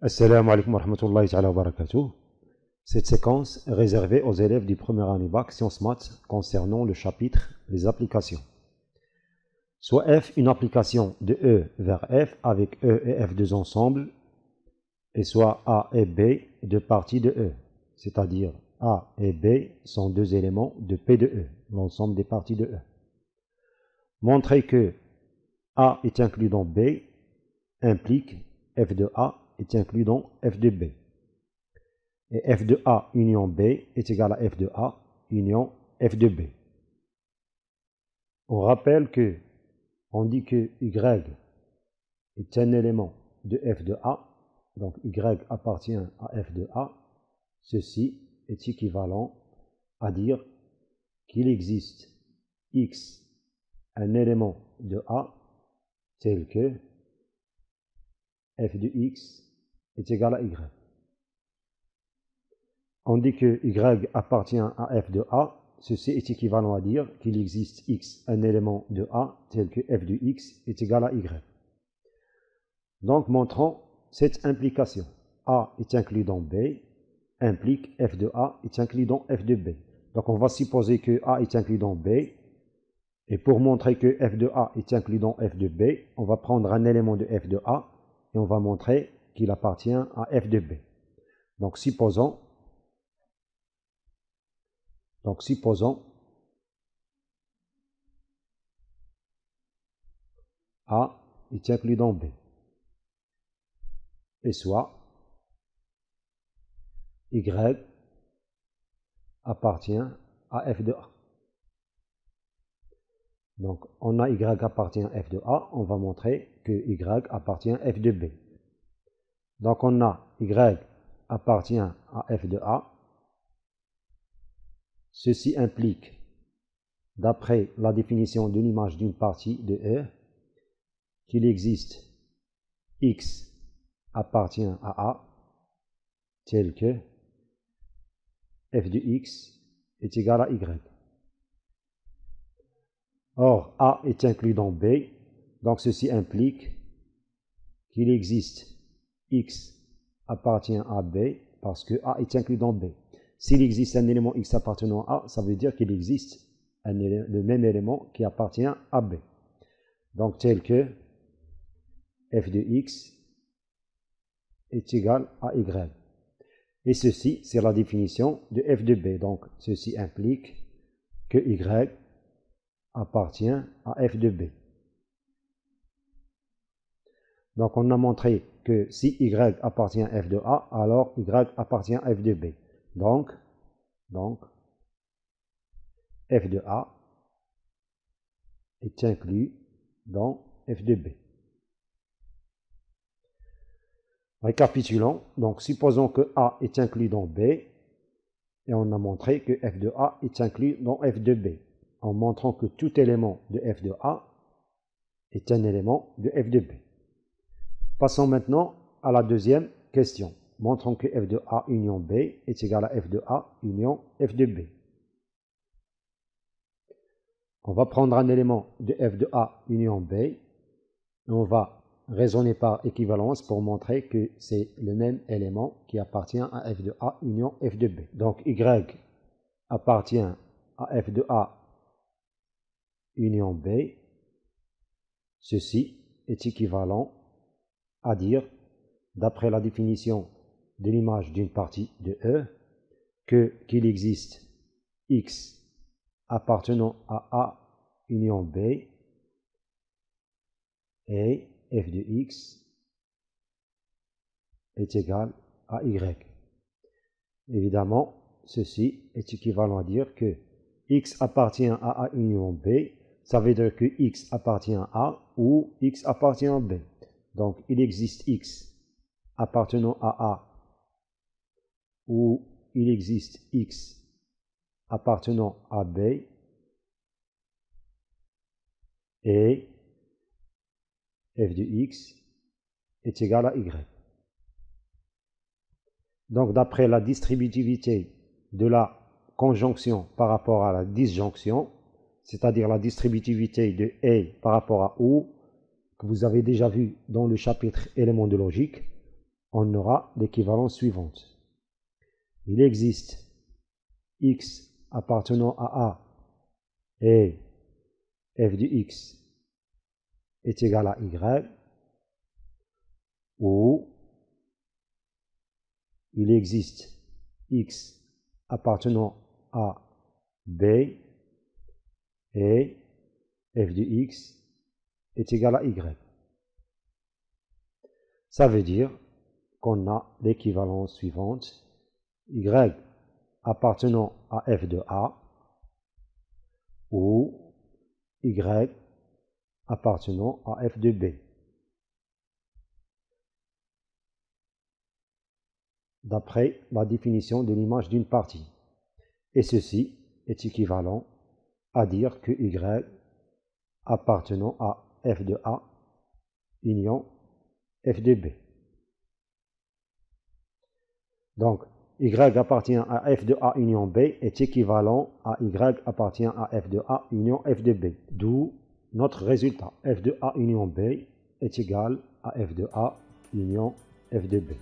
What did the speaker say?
Assalamu alaikum wa rahmatullahi wa barakatuh. Cette séquence est réservée aux élèves du premier année bac sciences maths concernant le chapitre les applications. Soit F une application de E vers F avec E et F2 ensemble, et soit A et B deux parties de E, c'est-à-dire A et B sont deux éléments de P de E, l'ensemble des parties de E. Montrer que A est inclus dans B implique F de A est inclus dans F de B. Et F de A union B est égal à F de A union F de B. On rappelle que on dit que Y est un élément de F de A, donc Y appartient à F de A. Ceci est équivalent à dire qu'il existe X, un élément de A, tel que F de X est égal à Y. On dit que Y appartient à F de A, ceci est équivalent à dire qu'il existe X, un élément de A, tel que F de X est égal à Y. Donc montrons cette implication. A est inclus dans B, implique F de A est inclus dans F de B. Donc on va supposer que A est inclus dans B, et pour montrer que F de A est inclus dans F de B, on va prendre un élément de F de A, et on va montrer qu'il appartient à F de B. Donc supposons A est inclus dans B, et soit Y appartient à F de A. Donc on a Y appartient à F de A, on va montrer que Y appartient à F de B. Donc on a Y appartient à F de A. Ceci implique, d'après la définition de l'image d'une partie de E, qu'il existe X appartient à A, tel que F de X est égal à Y. Or, A est inclus dans B, donc ceci implique qu'il existe X appartient à B, parce que A est inclus dans B. S'il existe un élément X appartenant à A, ça veut dire qu'il existe le même élément qui appartient à B. Donc tel que F de X est égal à Y. Et ceci, c'est la définition de F de B. Donc ceci implique que Y appartient à F de B. Donc on a montré que si Y appartient à F de A, alors Y appartient à F de B. Donc F de A est inclus dans F de B. Récapitulons, donc supposons que A est inclus dans B, et on a montré que F de A est inclus dans F de B, en montrant que tout élément de F de A est un élément de F de B. Passons maintenant à la deuxième question. Montrons que F de A union B est égal à F de A union F de B. On va prendre un élément de F de A union B, et on va raisonner par équivalence pour montrer que c'est le même élément qui appartient à F de A union F de B. Donc Y appartient à F de A union B. Ceci est équivalent à dire, d'après la définition de l'image d'une partie de E, qu'il existe X appartenant à A union B et F de X est égal à Y. Évidemment, ceci est équivalent à dire que X appartient à A union B, ça veut dire que X appartient à A ou X appartient à B. Donc il existe X appartenant à A ou il existe X appartenant à B et F de X est égal à Y. Donc d'après la distributivité de la conjonction par rapport à la disjonction, c'est-à-dire la distributivité de A par rapport à O, que vous avez déjà vu dans le chapitre éléments de logique, on aura l'équivalence suivante. Il existe x appartenant à A et f de x est égal à y, ou il existe x appartenant à B et f de x est égal à y. Ça veut dire qu'on a l'équivalence suivante, y appartenant à f de A ou y appartenant à f de B. D'après la définition de l'image d'une partie. Et ceci est équivalent à dire que y appartenant à f de A union f de B. Donc, y appartient à f de A union B est équivalent à y appartient à f de A union f de B. D'où notre résultat, f de A union B est égal à f de A union f de B.